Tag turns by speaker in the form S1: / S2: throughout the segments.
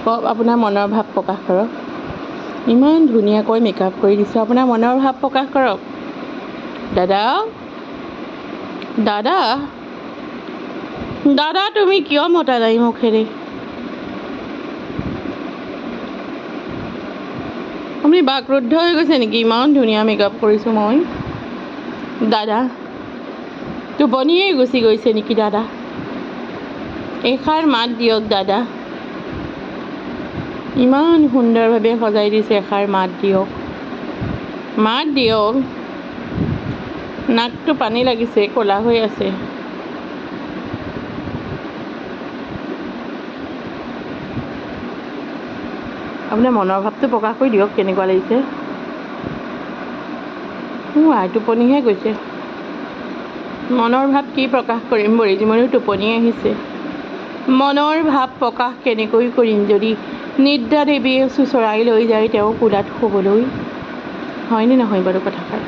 S1: আপোনাৰ মনৰ ভাৱ প্ৰকাশ কৰক। ইমান ধুনীয়াকৈ মেকআপ কৰি দিছোঁ, আপোনাৰ মনৰ ভাৱ প্ৰকাশ কৰক। দাদা, দাদা, দাদা, তুমি কিয় মতা নাই মুখেৰে? আপুনি বাকৰুদ্ধ হৈ গৈছে নেকি? ইমান ধুনীয়া মেকআপ কৰিছোঁ মই। দাদা, টোপনিয়ে গুচি গৈছে নেকি দাদা? এষাৰ মাত দিয়ক দাদা। ইমান সুন্দৰভাৱে সজাই দিছে, এষাৰ মাত দিয়ক। মাত দিয়ক। নাকটো পানী লাগিছে, ক'লা হৈ আছে। আপোনাৰ মনৰ ভাৱটো প্ৰকাশ কৰি দিয়ক, কেনেকুৱা লাগিছে। টোপনিহে গৈছে। মনৰ ভাৱ কি প্ৰকাশ কৰিম, বৰিজীমণিৰ টোপনি আহিছে। মনৰ ভাৱ প্ৰকাশ কেনেকৈ কৰিম যদি নিদ্ৰা দেৱীয়ে চোঁচৰাই লৈ যায় তেওঁ কোলাত শুবলৈ? হয়নে নহয় বাৰু কথাষাৰ?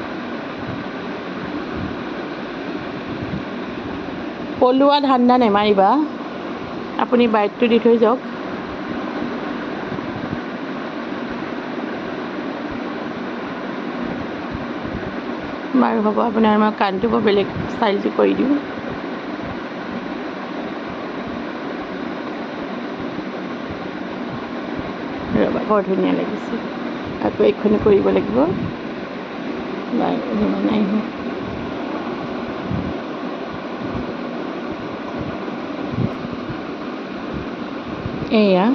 S1: পলোৱা ধান্দা নেমাৰিবা, আপুনি বাইকটো দি থৈ যাওক। বাৰু হ'ব, আপোনাৰ মই কাণটো বেলেগ ষ্টাইলটো কৰি দিওঁ। ৰ'বা, বৰ ধুনীয়া লাগিছে। আকৌ এইখনো কৰিব লাগিব। বাৰু নাই হোৱা। এয়া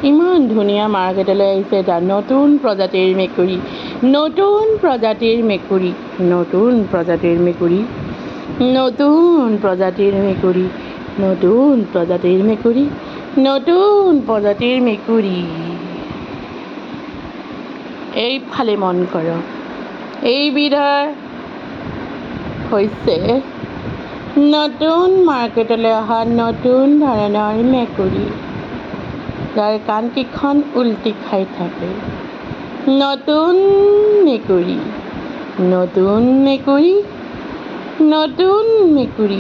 S1: ইমান ধুনীয়া মাৰ্কেটলৈ আহিছে এটা নতুন প্ৰজাতিৰ মেকুৰী, নতুন প্ৰজাতিৰ মেকুৰী, নতুন প্ৰজাতিৰ মেকুৰী, নতুন প্ৰজাতিৰ মেকুৰী, নতুন প্ৰজাতিৰ মেকুৰী, নতুন প্ৰজাতিৰ মেকুৰী। এইফালে মন কৰক, এইবিধৰ হৈছে নতুন মাৰ্কেটলৈ অহা নতুন ধৰণৰ মেকুৰী, যাৰ কাণকেইখন উলটি খাই থাকে। নতুন মেকুৰী, নতুন মেকুৰী, নতুন মেকুৰী।